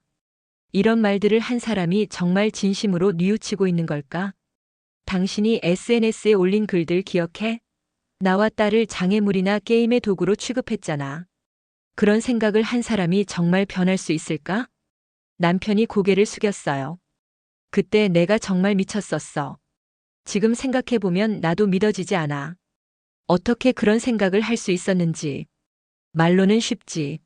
이런 말들을 한 사람이 정말 진심으로 뉘우치고 있는 걸까? 당신이 SNS에 올린 글들 기억해? 나와 딸을 장애물이나 게임의 도구로 취급했잖아. 그런 생각을 한 사람이 정말 변할 수 있을까? 남편이 고개를 숙였어요. 그때 내가 정말 미쳤었어. 지금 생각해보면 나도 믿어지지 않아. 어떻게 그런 생각을 할 수 있었는지. 말로는 쉽지.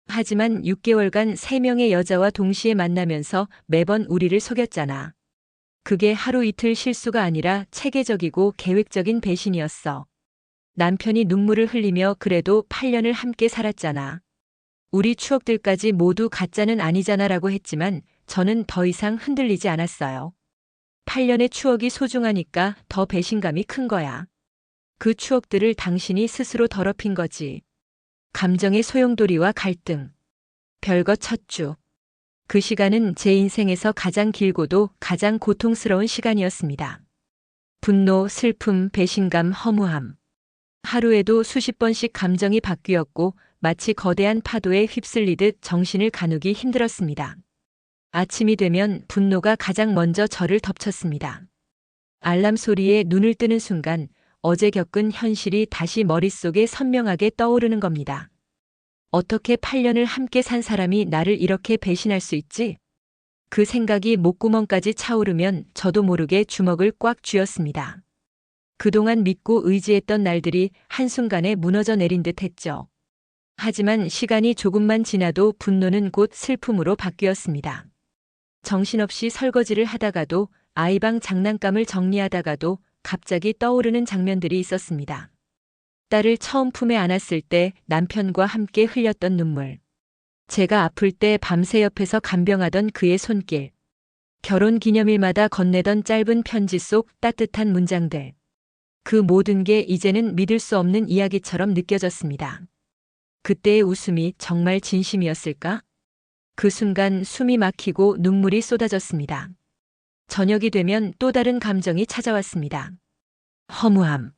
하지만 6개월간 3명의 여자와 동시에 만나면서 매번 우리를 속였잖아. 그게 하루 이틀 실수가 아니라 체계적이고 계획적인 배신이었어. 남편이 눈물을 흘리며 그래도 8년을 함께 살았잖아. 우리 추억들까지 모두 가짜는 아니잖아 라고 했지만 저는 더 이상 흔들리지 않았어요. 8년의 추억이 소중하니까 더 배신감이 큰 거야. 그 추억들을 당신이 스스로 더럽힌 거지. 감정의 소용돌이와 갈등. 별거 첫 주. 그 시간은 제 인생에서 가장 길고도 가장 고통스러운 시간이었습니다. 분노, 슬픔, 배신감, 허무함. 하루에도 수십 번씩 감정이 바뀌었고 마치 거대한 파도에 휩쓸리듯 정신을 가누기 힘들었습니다. 아침이 되면 분노가 가장 먼저 저를 덮쳤습니다. 알람 소리에 눈을 뜨는 순간 어제 겪은 현실이 다시 머릿속에 선명하게 떠오르는 겁니다. 어떻게 8년을 함께 산 사람이 나를 이렇게 배신할 수 있지? 그 생각이 목구멍까지 차오르면 저도 모르게 주먹을 꽉 쥐었습니다. 그동안 믿고 의지했던 날들이 한순간에 무너져 내린 듯 했죠. 하지만 시간이 조금만 지나도 분노는 곧 슬픔으로 바뀌었습니다. 정신없이 설거지를 하다가도 아이방 장난감을 정리하다가도 갑자기 떠오르는 장면들이 있었습니다. 딸을 처음 품에 안았을 때 남편과 함께 흘렸던 눈물. 제가 아플 때 밤새 옆에서 간병하던 그의 손길. 결혼 기념일마다 건네던 짧은 편지 속 따뜻한 문장들. 그 모든 게 이제는 믿을 수 없는 이야기처럼 느껴졌습니다. 그때의 웃음이 정말 진심이었을까? 그 순간 숨이 막히고 눈물이 쏟아졌습니다. 저녁이 되면 또 다른 감정이 찾아왔습니다. 허무함.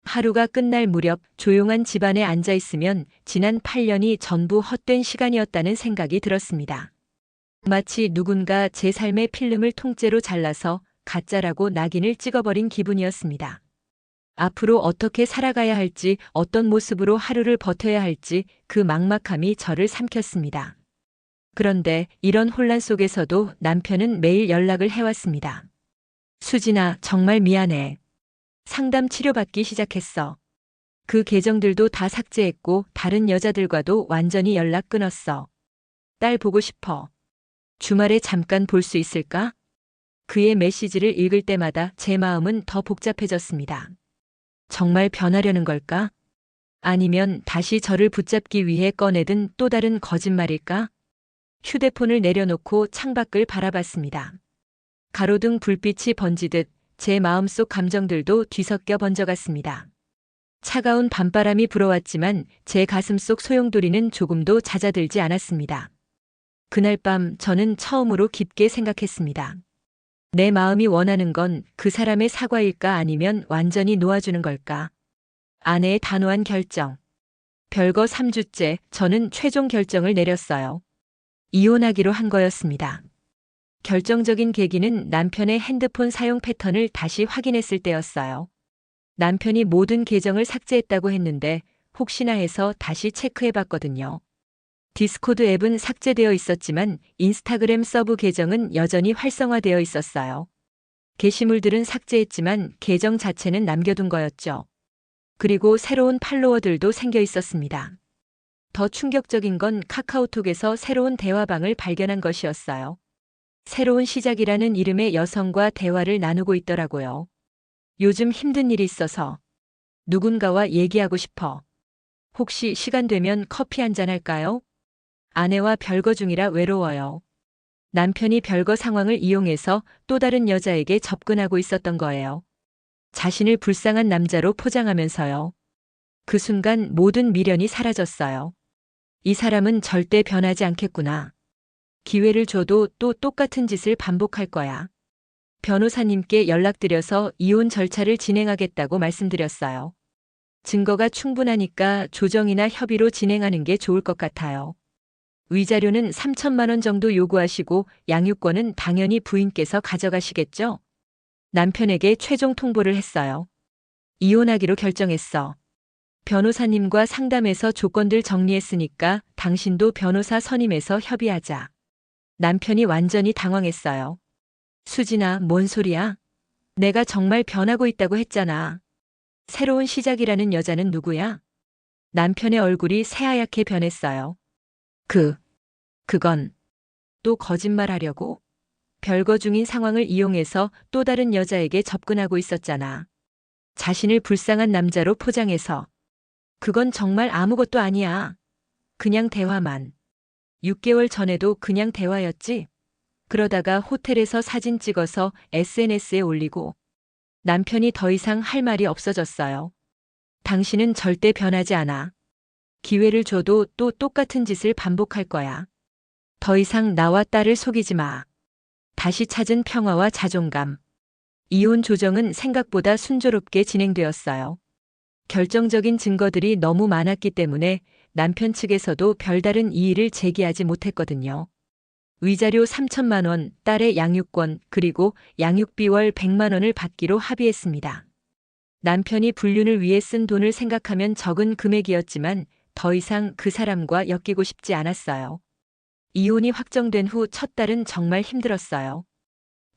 하루가 끝날 무렵 조용한 집안에 앉아 있으면 지난 8년이 전부 헛된 시간이었다는 생각이 들었습니다. 마치 누군가 제 삶의 필름을 통째로 잘라서 가짜라고 낙인을 찍어버린 기분이었습니다. 앞으로 어떻게 살아가야 할지, 어떤 모습으로 하루를 버텨야 할지 그 막막함이 저를 삼켰습니다. 그런데 이런 혼란 속에서도 남편은 매일 연락을 해왔습니다. 수진아, 정말 미안해. 상담 치료받기 시작했어. 그 계정들도 다 삭제했고 다른 여자들과도 완전히 연락 끊었어. 딸 보고 싶어. 주말에 잠깐 볼 수 있을까? 그의 메시지를 읽을 때마다 제 마음은 더 복잡해졌습니다. 정말 변하려는 걸까? 아니면 다시 저를 붙잡기 위해 꺼내든 또 다른 거짓말일까? 휴대폰을 내려놓고 창밖을 바라봤습니다. 가로등 불빛이 번지듯 제 마음속 감정들도 뒤섞여 번져갔습니다. 차가운 밤바람이 불어왔지만 제 가슴속 소용돌이는 조금도 잦아들지 않았습니다. 그날 밤 저는 처음으로 깊게 생각했습니다. 내 마음이 원하는 건 그 사람의 사과일까 아니면 완전히 놓아주는 걸까? 아내의 단호한 결정. 별거 3주째 저는 최종 결정을 내렸어요. 이혼하기로 한 거였습니다. 결정적인 계기는 남편의 핸드폰 사용 패턴을 다시 확인했을 때였어요. 남편이 모든 계정을 삭제했다고 했는데 혹시나 해서 다시 체크해봤거든요. 디스코드 앱은 삭제되어 있었지만 인스타그램 서브 계정은 여전히 활성화되어 있었어요. 게시물들은 삭제했지만 계정 자체는 남겨둔 거였죠. 그리고 새로운 팔로워들도 생겨 있었습니다. 더 충격적인 건 카카오톡에서 새로운 대화방을 발견한 것이었어요. 새로운 시작이라는 이름의 여성과 대화를 나누고 있더라고요. 요즘 힘든 일이 있어서 누군가와 얘기하고 싶어. 혹시 시간 되면 커피 한잔 할까요? 아내와 별거 중이라 외로워요. 남편이 별거 상황을 이용해서 또 다른 여자에게 접근하고 있었던 거예요. 자신을 불쌍한 남자로 포장하면서요. 그 순간 모든 미련이 사라졌어요. 이 사람은 절대 변하지 않겠구나. 기회를 줘도 또 똑같은 짓을 반복할 거야. 변호사님께 연락드려서 이혼 절차를 진행하겠다고 말씀드렸어요. 증거가 충분하니까 조정이나 협의로 진행하는 게 좋을 것 같아요. 위자료는 3천만 원 정도 요구하시고 양육권은 당연히 부인께서 가져가시겠죠? 남편에게 최종 통보를 했어요. 이혼하기로 결정했어. 변호사님과 상담해서 조건들 정리했으니까 당신도 변호사 선임해서 협의하자. 남편이 완전히 당황했어요. 수진아, 뭔 소리야? 내가 정말 변하고 있다고 했잖아. 새로운 시작이라는 여자는 누구야? 남편의 얼굴이 새하얗게 변했어요. 그건 또 거짓말하려고? 별거 중인 상황을 이용해서 또 다른 여자에게 접근하고 있었잖아. 자신을 불쌍한 남자로 포장해서. 그건 정말 아무것도 아니야. 그냥 대화만. 6개월 전에도 그냥 대화였지? 그러다가 호텔에서 사진 찍어서 SNS에 올리고 남편이 더 이상 할 말이 없어졌어요. 당신은 절대 변하지 않아. 기회를 줘도 또 똑같은 짓을 반복할 거야. 더 이상 나와 딸을 속이지 마. 다시 찾은 평화와 자존감. 이혼 조정은 생각보다 순조롭게 진행되었어요. 결정적인 증거들이 너무 많았기 때문에 남편 측에서도 별다른 이의를 제기하지 못했거든요. 위자료 3천만 원, 딸의 양육권, 그리고 양육비 월 100만 원을 받기로 합의했습니다. 남편이 불륜을 위해 쓴 돈을 생각하면 적은 금액이었지만 더 이상 그 사람과 엮이고 싶지 않았어요. 이혼이 확정된 후 첫 달은 정말 힘들었어요.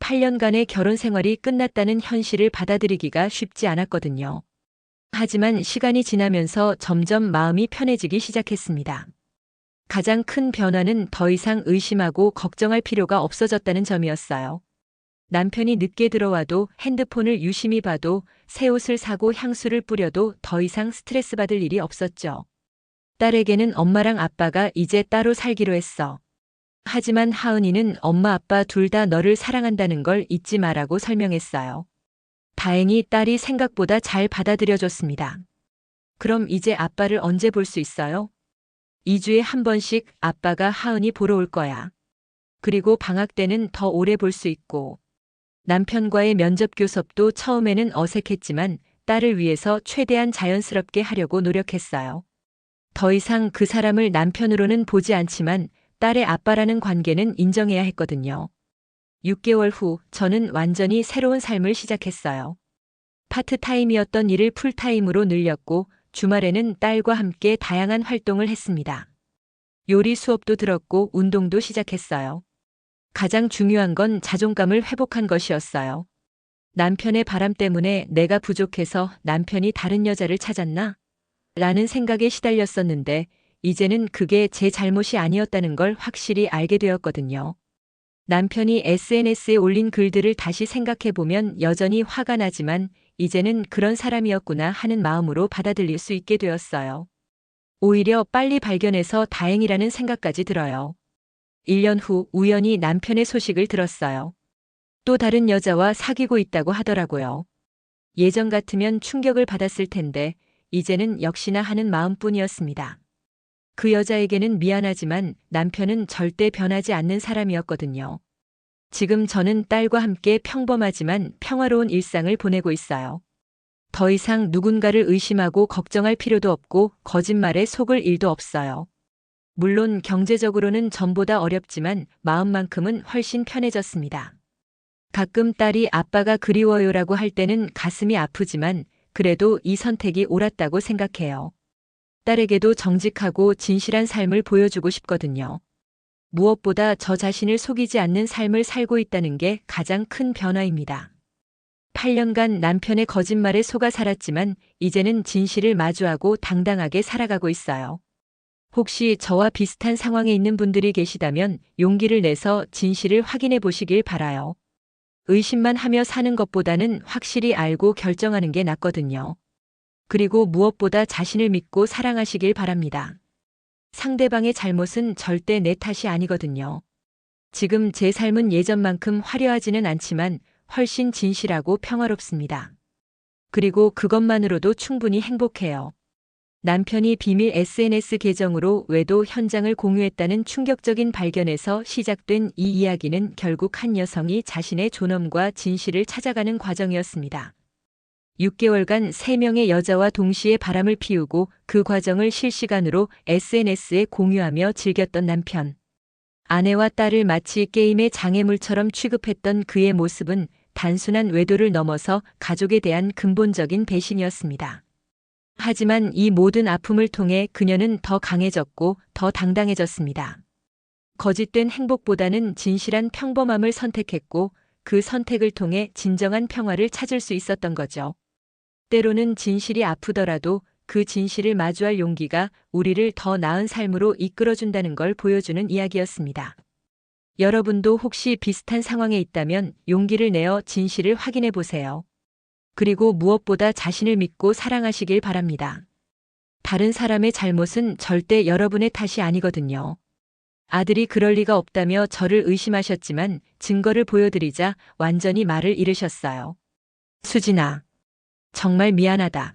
8년간의 결혼 생활이 끝났다는 현실을 받아들이기가 쉽지 않았거든요. 하지만 시간이 지나면서 점점 마음이 편해지기 시작했습니다. 가장 큰 변화는 더 이상 의심하고 걱정할 필요가 없어졌다는 점이었어요. 남편이 늦게 들어와도 핸드폰을 유심히 봐도 새 옷을 사고 향수를 뿌려도 더 이상 스트레스 받을 일이 없었죠. 딸에게는 엄마랑 아빠가 이제 따로 살기로 했어. 하지만 하은이는 엄마 아빠 둘 다 너를 사랑한다는 걸 잊지 마라고 설명했어요. 다행히 딸이 생각보다 잘 받아들여줬습니다. 그럼 이제 아빠를 언제 볼 수 있어요? 2주에 한 번씩 아빠가 하은이 보러 올 거야. 그리고 방학 때는 더 오래 볼 수 있고. 남편과의 면접 교섭도 처음에는 어색했지만 딸을 위해서 최대한 자연스럽게 하려고 노력했어요. 더 이상 그 사람을 남편으로는 보지 않지만 딸의 아빠라는 관계는 인정해야 했거든요. 6개월 후 저는 완전히 새로운 삶을 시작했어요. 파트타임이었던 일을 풀타임으로 늘렸고 주말에는 딸과 함께 다양한 활동을 했습니다. 요리 수업도 들었고 운동도 시작했어요. 가장 중요한 건 자존감을 회복한 것이었어요. 남편의 바람 때문에 내가 부족해서 남편이 다른 여자를 찾았나? 라는 생각에 시달렸었는데 이제는 그게 제 잘못이 아니었다는 걸 확실히 알게 되었거든요. 남편이 SNS에 올린 글들을 다시 생각해보면 여전히 화가 나지만 이제는 그런 사람이었구나 하는 마음으로 받아들일 수 있게 되었어요. 오히려 빨리 발견해서 다행이라는 생각까지 들어요. 1년 후 우연히 남편의 소식을 들었어요. 또 다른 여자와 사귀고 있다고 하더라고요. 예전 같으면 충격을 받았을 텐데 이제는 역시나 하는 마음뿐이었습니다. 그 여자에게는 미안하지만 남편은 절대 변하지 않는 사람이었거든요. 지금 저는 딸과 함께 평범하지만 평화로운 일상을 보내고 있어요. 더 이상 누군가를 의심하고 걱정할 필요도 없고 거짓말에 속을 일도 없어요. 물론 경제적으로는 전보다 어렵지만 마음만큼은 훨씬 편해졌습니다. 가끔 딸이 아빠가 그리워요라고 할 때는 가슴이 아프지만 그래도 이 선택이 옳았다고 생각해요. 딸에게도 정직하고 진실한 삶을 보여주고 싶거든요. 무엇보다 저 자신을 속이지 않는 삶을 살고 있다는 게 가장 큰 변화입니다. 8년간 남편의 거짓말에 속아 살았지만 이제는 진실을 마주하고 당당하게 살아가고 있어요. 혹시 저와 비슷한 상황에 있는 분들이 계시다면 용기를 내서 진실을 확인해 보시길 바라요. 의심만 하며 사는 것보다는 확실히 알고 결정하는 게 낫거든요. 그리고 무엇보다 자신을 믿고 사랑하시길 바랍니다. 상대방의 잘못은 절대 내 탓이 아니거든요. 지금 제 삶은 예전만큼 화려하지는 않지만 훨씬 진실하고 평화롭습니다. 그리고 그것만으로도 충분히 행복해요. 남편이 비밀 SNS 계정으로 외도 현장을 공유했다는 충격적인 발견에서 시작된 이 이야기는 결국 한 여성이 자신의 존엄과 진실을 찾아가는 과정이었습니다. 6개월간 3명의 여자와 동시에 바람을 피우고 그 과정을 실시간으로 SNS에 공유하며 즐겼던 남편. 아내와 딸을 마치 게임의 장애물처럼 취급했던 그의 모습은 단순한 외도를 넘어서 가족에 대한 근본적인 배신이었습니다. 하지만 이 모든 아픔을 통해 그녀는 더 강해졌고 더 당당해졌습니다. 거짓된 행복보다는 진실한 평범함을 선택했고 그 선택을 통해 진정한 평화를 찾을 수 있었던 거죠. 때로는 진실이 아프더라도 그 진실을 마주할 용기가 우리를 더 나은 삶으로 이끌어준다는 걸 보여주는 이야기였습니다. 여러분도 혹시 비슷한 상황에 있다면 용기를 내어 진실을 확인해 보세요. 그리고 무엇보다 자신을 믿고 사랑하시길 바랍니다. 다른 사람의 잘못은 절대 여러분의 탓이 아니거든요. 아들이 그럴 리가 없다며 저를 의심하셨지만 증거를 보여드리자 완전히 말을 잃으셨어요. 수진아, 정말 미안하다.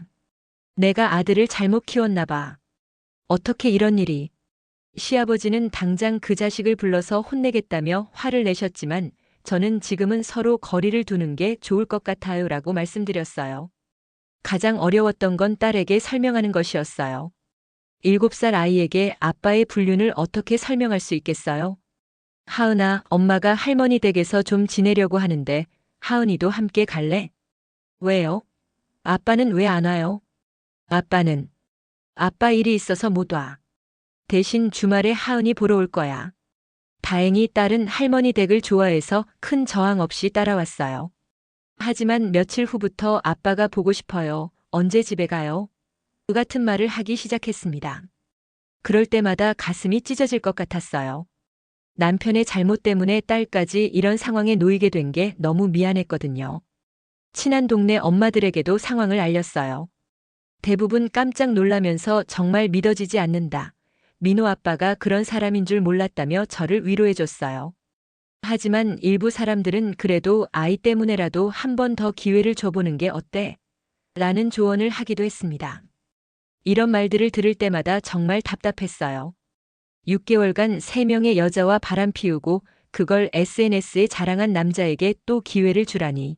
내가 아들을 잘못 키웠나 봐. 어떻게 이런 일이. 시아버지는 당장 그 자식을 불러서 혼내겠다며 화를 내셨지만 저는 지금은 서로 거리를 두는 게 좋을 것 같아요 라고 말씀드렸어요. 가장 어려웠던 건 딸에게 설명하는 것이었어요. 7살 아이에게 아빠의 불륜을 어떻게 설명할 수 있겠어요? 하은아, 엄마가 할머니 댁에서 좀 지내려고 하는데 하은이도 함께 갈래? 왜요? 아빠는 왜 안 와요? 아빠는 아빠 일이 있어서 못 와. 대신 주말에 하은이 보러 올 거야. 다행히 딸은 할머니 댁을 좋아해서 큰 저항 없이 따라왔어요. 하지만 며칠 후부터 아빠가 보고 싶어요. 언제 집에 가요? 그 같은 말을 하기 시작했습니다. 그럴 때마다 가슴이 찢어질 것 같았어요. 남편의 잘못 때문에 딸까지 이런 상황에 놓이게 된 게 너무 미안했거든요. 친한 동네 엄마들에게도 상황을 알렸어요. 대부분 깜짝 놀라면서 정말 믿어지지 않는다. 민호 아빠가 그런 사람인 줄 몰랐다며 저를 위로해줬어요. 하지만 일부 사람들은 그래도 아이 때문에라도 한 번 더 기회를 줘보는 게 어때? 라는 조언을 하기도 했습니다. 이런 말들을 들을 때마다 정말 답답했어요. 6개월간 3명의 여자와 바람 피우고 그걸 SNS에 자랑한 남자에게 또 기회를 주라니.